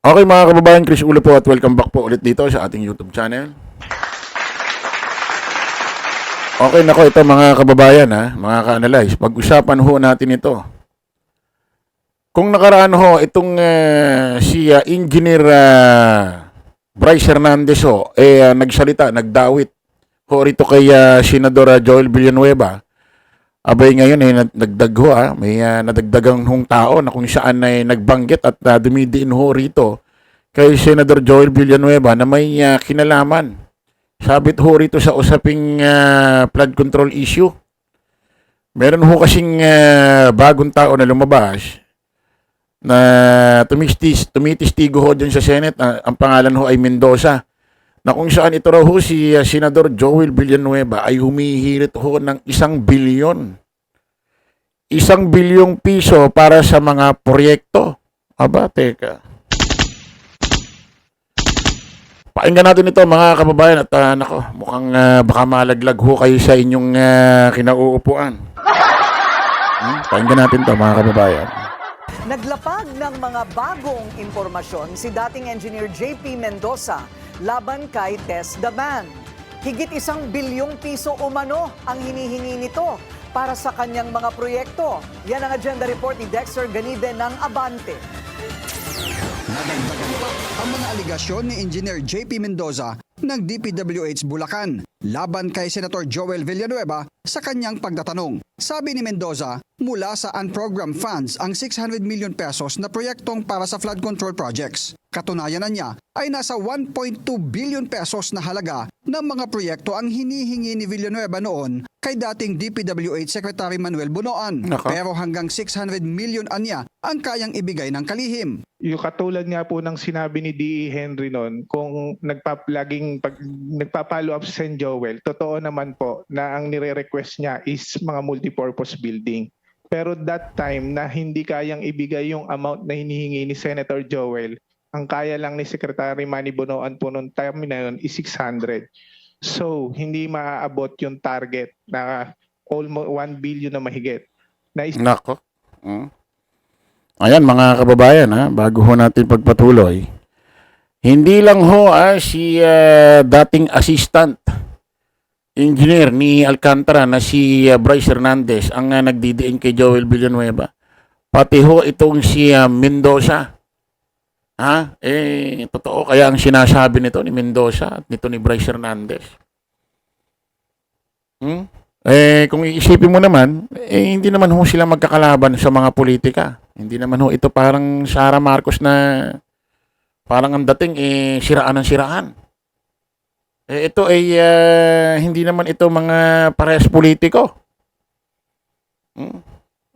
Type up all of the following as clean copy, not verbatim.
Okay mga kababayan, Chris Ulo po at welcome back po ulit dito sa ating YouTube channel. Okay nako, ito mga kababayan mga ka-analyze, pag-usapan ho natin ito. Kung nakaraan ho, itong si Engineer Bryce Hernandez ho, nagsalita, nagdawit ho rito kay Senador Joel Villanueva. Abay ngayon nagdag ho may nadagdagang hong tao na kung saan ay nagbanggit at dumidiin ho rito kay Senador Joel Villanueva na may kinalaman. Sabit ho rito sa usaping flood control issue. Meron ho kasing bagong tao na lumabas na tumitistigo ho dyan sa Senate. Ang pangalan ho ay Mendoza. Na kung saan ito raw ho si Senador Joel Villanueva ay humihirit ho ng 1 bilyon. 1 bilyong piso para sa mga proyekto. Aba, teka. Pakinggan natin ito mga kababayan at nako, mukhang baka malaglag ho kayo sa inyong kinauupuan. Pakinggan natin ito mga kababayan. Naglapag ng mga bagong impormasyon si dating engineer JP Mendoza laban kay Tess Daman. Higit 1 bilyong piso umano ang hinihingi nito para sa kanyang mga proyekto. Yan ang agenda report ni Dexter Ganibe ng Abante. Nadagdagan pa ang mga aligasyon ni Engineer JP Mendoza ng DPWH Bulacan laban kay Senator Joel Villanueva sa kanyang pagtatanong. Sabi ni Mendoza, mula sa unprogrammed funds ang 600 million pesos na proyektong para sa flood control projects. Katunayan na niya ay nasa 1.2 billion pesos na halaga ng mga proyekto ang hinihingi ni Villanueva noon kay dating DPWH Secretary Manuel Bunoan. Naka. Pero hanggang 600 million anya ang kayang ibigay ng kalihim. Yung katulad nga po ng sinabi ni D.E. Henry noon, kung nagpa-follow up si Sen. Joel, totoo naman po na ang nire-request niya is mga multipurpose building. Pero that time na hindi kayang ibigay yung amount na hinihingi ni Senator Joel, ang kaya lang ni Secretary Manny Bonoan po noong time na yun is 600. So, hindi maaabot yung target na almost 1 billion na mahigit. Nako. Ayan mga kababayan bago ho natin pagpatuloy. Hindi lang ho si dating assistant engineer ni Alcantara na si Bryce Hernandez ang nagdidiin kay Joel Villanueva. Pati ho itong si Mendoza. Totoo kaya ang sinasabi nito ni Mendoza at nito ni Bryce Hernandez. Kung iisipin mo naman, hindi naman ho sila magkakalaban sa mga politika. Hindi naman ho ito parang Sara Marcos na parang ang dating siraan ng siraan. Ito ay hindi naman ito mga parehas politiko.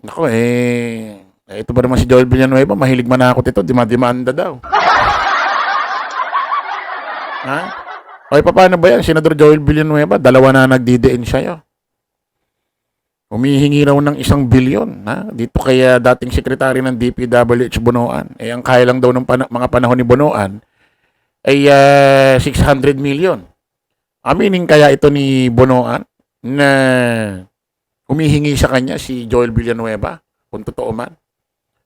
Nako ito ba naman si Joel Villanueva, mahilig manakot ito, demanda daw. Okay, paano ba yan? Senador Joel Villanueva, 2 na nagdidiin sa'yo. Humihingi raw ng 1 bilyon dito kaya dating sekretary ng DPWH Bonoan. Ang kaya lang daw ng mga panahon ni Bonoan ay 600 million. Aminin kaya ito ni Bonoan na humihingi sa kanya si Joel Villanueva kung totoo man.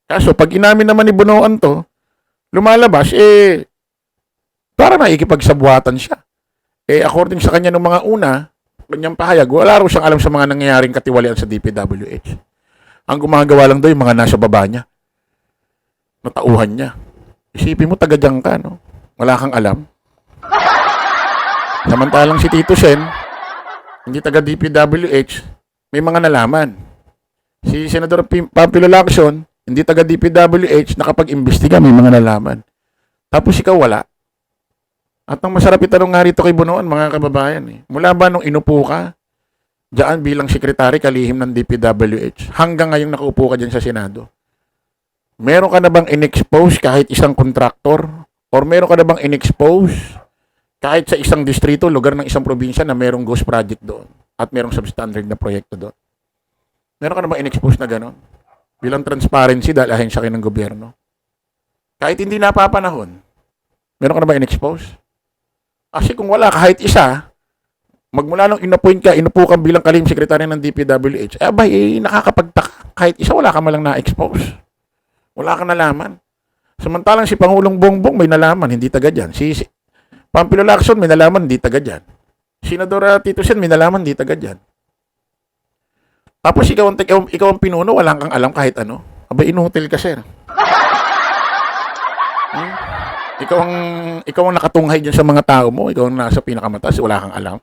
Kaso pag inamin naman ni Bonoan to, lumalabas para nakikipagsabuhatan siya. According sa kanya ng mga una, kanyang pahayag, wala raw siyang alam sa mga nangyayaring katiwalian sa DPWH. Ang gumagawa lang daw yung mga nasa baba niya. Natauhan niya. Isipin mo, taga-dyan ka, no? Wala kang alam. Samantalang si Tito Sen, hindi taga-DPWH, may mga nalaman. Si Senador Pampilo Lacson, hindi taga-DPWH, nakapag-imbestiga, may mga nalaman. Tapos ikaw wala. At ang masarap itanong nga rito kay Bonoan, mga kababayan, mula ba nung inupo ka, diyan bilang sekretary kalihim ng DPWH, hanggang ngayong nakaupo ka dyan sa Senado, meron ka na bang in-expose kahit isang kontraktor? Or meron ka na bang in-expose kahit sa isang distrito, lugar ng isang probinsya na merong ghost project doon at merong substandard na proyekto doon? Meron ka na bang in-expose na gano'n? Bilang transparency dahil ahensya kayo ng gobyerno. Kahit hindi napapanahon, meron ka na ba in-expose? Kasi kung wala kahit isa, magmula nung inupo kang bilang kalihim sekretary ng DPWH, nakakapagtaka. Kahit isa wala ka malang na-expose. Wala ka nalaman. Samantalang si Pangulong Bongbong may nalaman, hindi taga dyan. Si Pampilo Lacson may nalaman, hindi taga dyan. Senadora Tito Sen may nalaman, hindi taga dyan. Tapos ikaw ang pinuno, wala kang alam kahit ano. Aba, inutil ka, sir. Ikaw ang nakatunghay dyan sa mga tao mo. Ikaw ang nasa pinakamataas, wala kang alam.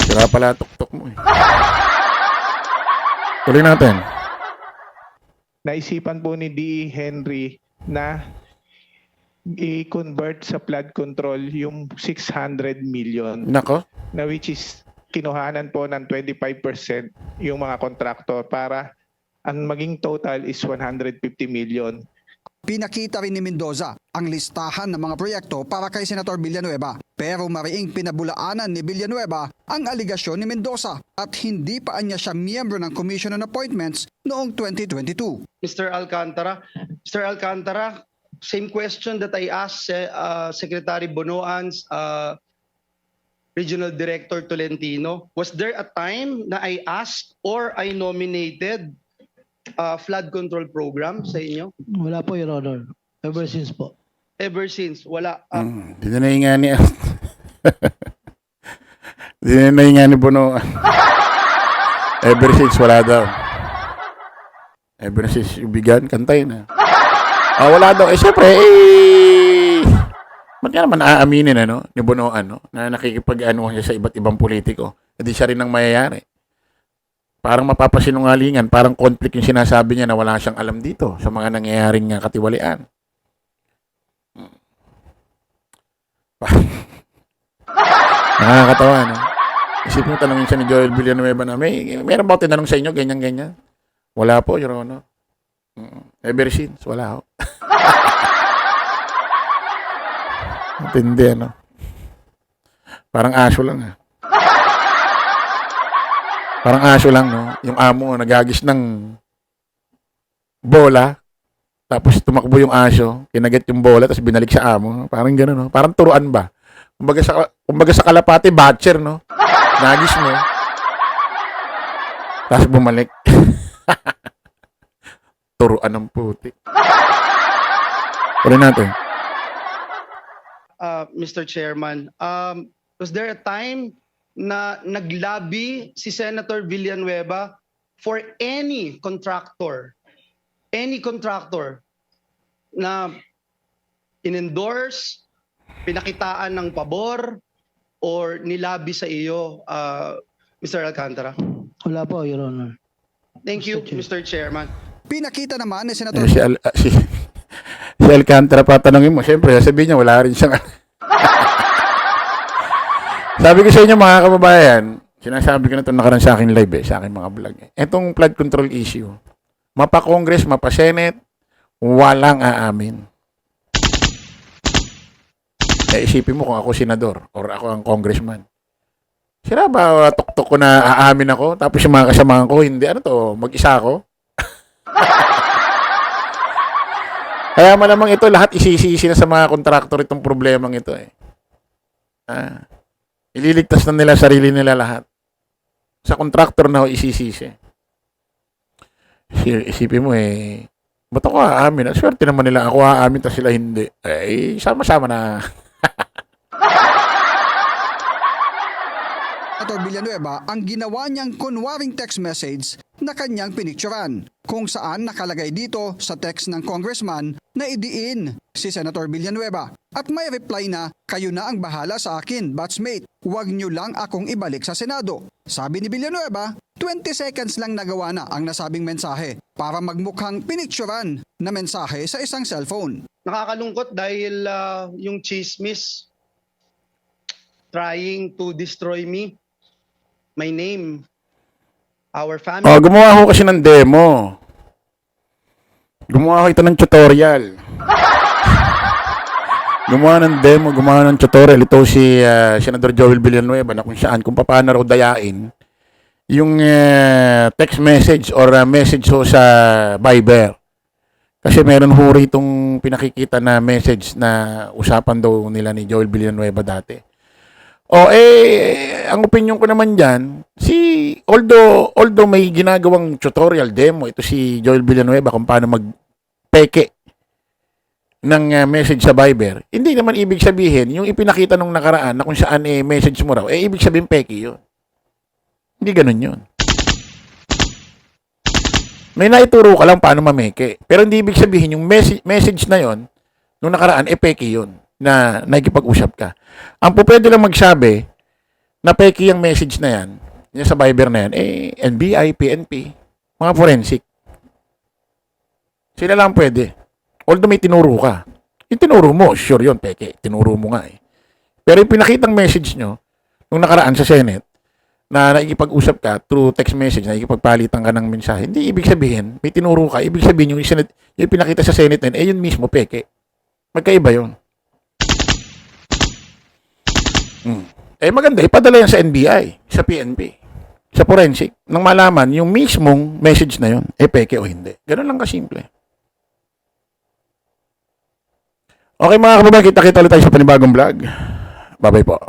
Sira pala tuktok mo eh. Tuloy natin. Naisipan po ni D. Henry na i-convert sa flood control yung 600 million Nako. na which is kinuhanan po ng 25% yung mga kontraktor para ang maging total is 150 million. Pinakita rin ni Mendoza ang listahan ng mga proyekto para kay Senator Villanueva. Pero mariing pinabulaanan ni Villanueva ang aligasyon ni Mendoza at hindi pa niya siya miyembro ng Commission on Appointments noong 2022. Mr. Alcantara. Mr. Alcantara, same question that I asked Secretary Bonoan's Regional Director Tolentino. Was there a time na I asked or I nominated flood control program sa inyo? Wala po, Your Honor. Ever since po. Ever since, wala. Di na nahinga ni... Di na nahinga ni Bono. Ever since, wala daw. Ever since you began, kantay na. Wala daw. Siyempre, ba't nga naman aaminin, ano, ni Bono, ano, na nakikipag-ano siya sa iba't ibang politiko. Hindi siya rin ang mayayari. Parang mapapasinungalingan, parang conflict yung sinasabi niya na wala siyang alam dito sa mga nangyayaring katiwalian. Nakakatawa, no? Isip mo, tanongin siya ni Joel Villanueva na, meron ba tinanong sa inyo, ganyan-ganyan? Wala po, Your Honor. Ever since, wala ho. Matindi, ano? Parang aso lang, ha? Parang aso lang, no? Yung amo, nagagis ng bola, tapos tumakbo yung aso, kinagat yung bola, tapos binalik sa amo. Parang gano'n, no? Parang turuan ba? Kumbaga sa kalapati, batcher, no? Nagis mo. Tapos bumalik. Turuan ng puti. Tuloy natin. Mr. Chairman, was there a time na naglabi si Senator Villanueva for any contractor na in-endorse, pinakitaan ng pabor, or nilabi sa iyo, Mr. Alcantara? Wala po, Your Honor. Thank you, Mr. Chairman. Pinakita naman ni Senator Si Alcantara pa tanongin mo, siyempre, sabihin niya, wala rin siyang... Sabi ko sa inyo, mga kababayan, sinasabi ko na ito nakaraan sa akin live, sa akin mga vlog. Itong flood control issue, mapa-Congress, mapa-Senate, walang aamin. Isipin mo kung ako senador or ako ang congressman. Sira ba tuktok ko na aamin ako? Tapos yung mga kasamahan ko, hindi. Ano to? Mag-isa ako? Kaya malamang ito, lahat isisisi na sa mga kontraktor itong problemang ito eh. Ililigtas na nila sarili nila lahat. Sa kontraktor na isisisi. Isipin mo ba't ako aamin? Swerte naman nila ako aamin, tapos sila hindi. Sama-sama na. Senator Villanueva ang ginawa niyang kunwaring text message na kanyang pinicturan, kung saan nakalagay dito sa text ng congressman na idiin si Senator Villanueva. At may reply na, kayo na ang bahala sa akin, batchmate. Huwag niyo lang akong ibalik sa Senado. Sabi ni Villanueva, 20 seconds lang nagawa na ang nasabing mensahe para magmukhang pinicturan na mensahe sa isang cellphone. Nakakalungkot dahil yung chismis trying to destroy me, my name, our family. Gumawa ko kasi ng demo. Gumawa ko ito ng tutorial. Gumawa ng demo, gumawa ng tutorial. Ito si Senador Joel Villanueva na kung saan, kung paano raw dayain yung text message or message ho sa Viber. Kasi meron ho itong pinakikita na message na usapan daw nila ni Joel Villanueva dati. Ang opinion ko naman dyan, although may ginagawang tutorial demo, ito si Joel Villanueva kung paano peke ng message sa Viber, hindi naman ibig sabihin yung ipinakita nung nakaraan na kung saan message mo raw, ibig sabihin peke yun. Hindi ganun yun. May naituro ka lang paano mameke. Pero hindi ibig sabihin yung message na yon nung nakaraan, peke yun na nakikipag-usap ka. Ang pwede lang magsabi na peke yung message na yan, yung sa Viber na yan, NBI, PNP, mga forensic. Sila lang pwede. Although may tinuro ka. Yung tinuro mo, sure yun, peke. Tinuro mo nga eh. Pero yung pinakitang message nyo, nung nakaraan sa Senate, na nakikipag-usap ka through text message, nakikipagpalitan ka ng mensahe, hindi ibig sabihin, may tinuro ka, ibig sabihin yung, Senate, yung pinakita sa Senate na yun mismo, peke. Magkaiba yun. Maganda, ipadala yan sa NBI, sa PNP, sa forensic, nang malaman yung mismong message na yun, peke o hindi. Ganun lang kasimple. Okay mga kababayan, kita-kita ulit tayo sa panibagong vlog. Bye-bye po.